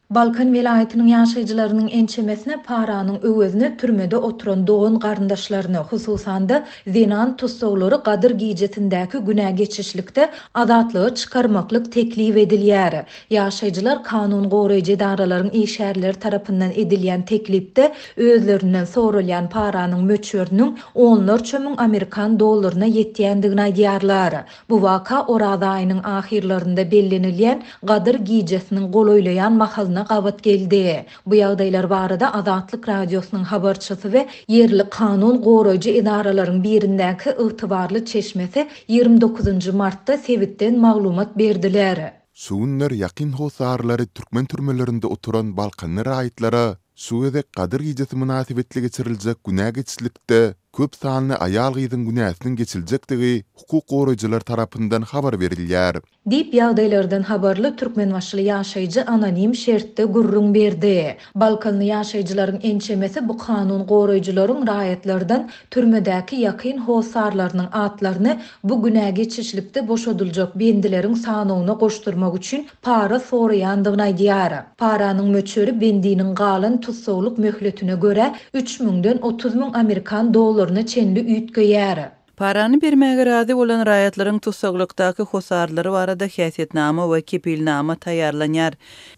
Balkan vilayetinin yaşayıcılarının ençemesine paranın öwezine türmede oturan doğun garyndaşlaryny, hususan da zinan tutsaglary gadyr giýjetindäki günä geçişlikde azatlygy çykarmaklyk teklif edilýär. Yaşayıcılar kanun goraýjy edaralaryň işgärleri tarapyndan edilýän teklipde özlerinden sorulýan paranyň möçörünün onlarça müň Amerikan dollaryna ýetýändigini aýdýarlar. Bu waka Oraz aýynyň ahirlerinde bellenilýän gadyr giýjesiniň golaýlaýan mahalyna gabat geldi. Bu ýagdaýlar barada Azatlyk radiosynyň habarçysy we yerli kanun goraýjy edaralaryň birindäki ygtybarly çeşmesi 29 martda Sewitden maglumat berdiler. Suwunlar ýakyn hosarlary türkmen türmelerinde oturan Balkanly raýatlara Suwede gadyr giýjesi münasibetli geçiriljek günä geçişlikde köp sanly aýal gyzyň günäsiniň geçiljekdigi hukuk goraýjylar tarapyndan habar berilýär. Dip ýagdaýlardan habarly türkmen başly ýaşaýjy anonim şertde gurrun berdi. Balkanly ýaşaýjylaryň ençemesi bu kanun goraýjylaryň raýatlardan türmedäki ýakyn hosarlarynyň atlaryny bu günä geçişlikde boşadyljak bendileriň sanawyna goşdurmak üçin para soraýandygyny aýdýar. Paranyň möçöri bendiniň galan tutsaglyk möhletine göre 3000-den 30.000 Amerikan dollaryny çenli üýtgeýär. Parany bermäge razy bolan raýatlaryň tutsaglykdaky hosarlary barada häsiýetnama we kepilnama taýýarlanýar.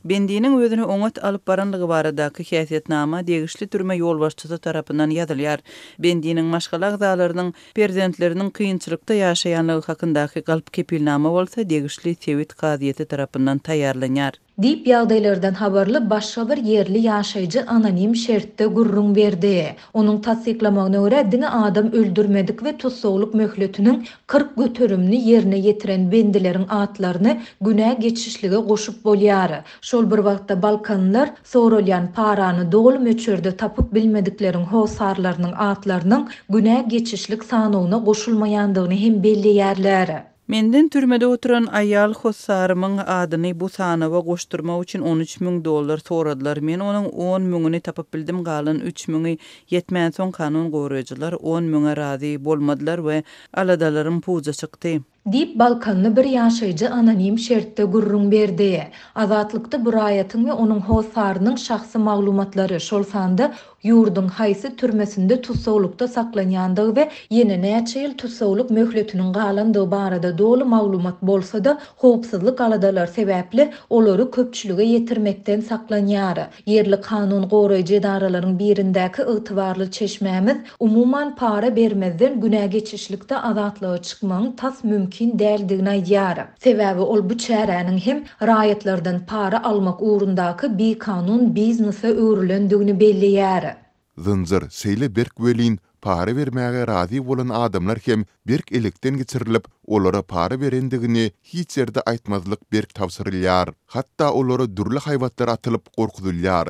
Bendiniň özüni oňat alyp baranlygy baradaky häsiýetnama degişli türme ýolbaşçysy tarapyndan ýazylýar. Bendiniň maşgala agzalarynyň prezidentleriniň kynçylykda ýaşaýanlygy hakyndaky galyp kepilnama bolsa degişli Sewit gaziýeti tarapyndan taýýarlanýar. Dip ýagdaýlardan habarly başga bir yerli ýaşaýjy anonim şertde gurrun berdi. Onuň tasdiklamagyna görä diňe adam öldürmedik we tutsaglyk möhletiniň 40 götürümni ýerine ýetiren bendileriň atlaryny günä geçişlige goşup bolýar. Şol bir wagtda Balkanlar sorulýan parany dogly möçörde tapyp bilmedikleriň hosarlarynyň atlarynyň günä geçişlik sanawyna goşulmaýandygyny hem belliýärler. Menden türmede oturan aýal hossarymyň adyny bu sanawa goşdurmak üçin $13.000 soradylar. Men onuň 10.000-ni tapyp bildim, galan 3.000-i ýetmän soň kanun goraýjylar 10.000-a razy bolmadylar we aladalaryň puza çykdy. Dip Balkanly bir ýaşaýjy anonim şertde gurrun berdi. Azatlykda bu raýatyň we onuň hosarynyň şahsy maglumatlary şol sanda ýurdun haýsy türmesinde tutsaglykda saklanýandygy we ýene näçe ýyl tutsaglyk möhletiniň galandygy barada dogly maglumat bolsa-da howpsuzlyk aladalar sebäpli olary köpçülige ýetirmekden saklanýar. Yerli kanun goraýjy edaralaryň birindäki ygtybarly çeşmämiz umuman para bermezden günä geçişlikde azatlyga çykmagyň tas mümkin däldigini aýdýar. Sebäbi ol bu çäräniň hem raýatlardan para almak ugrundaky bir kanun biznese öwrilendigini belliýär. Zynjyr Seyle Berkwelin para bermäge razy bolan adamlar hem berk elekden geçirilip olara para berendigini hiç ýerde aýtmazlyk berk tawsyrylýar. Hatda olara durly haýwatlar atylyp gorkudylýar.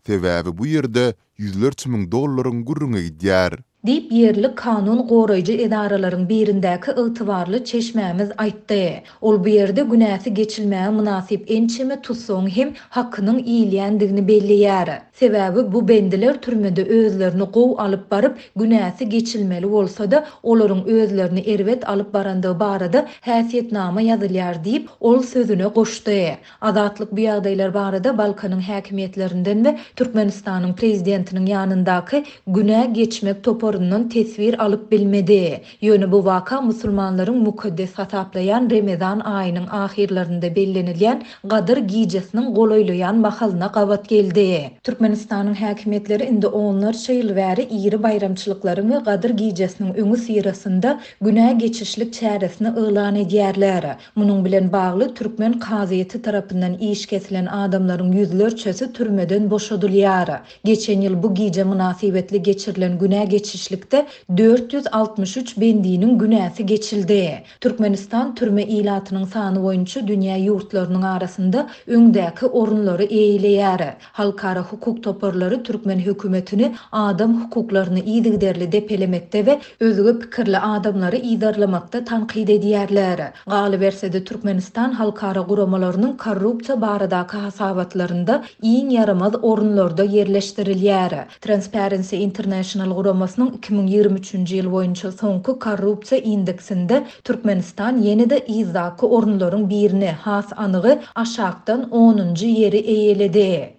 Sebäbi bu ýerde $100.000 $100.000 gurruna gidýär. Dip yerli kanun goraýjy edaralaryň birindäki ygtybarly çeşmämiz aýtdy. Ol bu ýerde günäsi geçilmäge münasip ençeme tutsaň hem hakkynyň iýilýändigini belliýär. Sebäbi bu bendiler türmede özlerini gow alyp baryp günäsi geçilmeli bolsa-da olaryň özlerini erwet alyp barandygy barada häsiýetnama ýazylýar diýip ol sözüne goşdy. Azatlyk bu ýagdaýlar barada Balkanyň häkimiýetlerinden we Türkmenistanyň prezidentiniň ýanyndaky günä geçmek toporundan tesvir alyp bilmedi. Ýöne bu waka musulmanlaryň mukaddes hasaplayan Ramazan aýynyň ahirlerinde bellenilýän gadyr giýjesiniň golaýlaýan mahalyna gabat geldi. Türkmenistanyň häkimetleri indi onlarça ýyl bäri iri bayramçylyklaryň we gadyr giýjesiniň öňü syrasynda günä geçişlik çäresini elan edýärler. Munyň bilen bagly türkmen gaziýeti tarapyndan iş kesilen adamlaryň ýüzlerçesi türmeden boşadylýar. Geçen ýyl bu giýje münasibetli geçirilen günä geçişlikde 463 bendiniň günäsi geçildi. Türkmenistan türme ilatynyň sany boýunça dünýä ýurtlarynyň arasynda öňdäki orunlary eýleýär. Halkara hukuk toporlary Türkmen hökümetini adam hukuklaryny ýygderli depelemekde we özgü pikirli adamlary ýydarlamakda tanqid edýärler. Galy bersede Türkmenistan halkara guramalarynyň korrupsiýa baradaky hasabatlarynda iň yaramaz orunlarda ýerleşdirilýär. Transparency International guramasının Türkiýanyň 2023-nji ýyl boýunça soňky korrupsiýa indeksinde Türkmenistan ýene-de izaki orunlaryň birine has anygy aşakdan 10-njy ýeri eýeledi.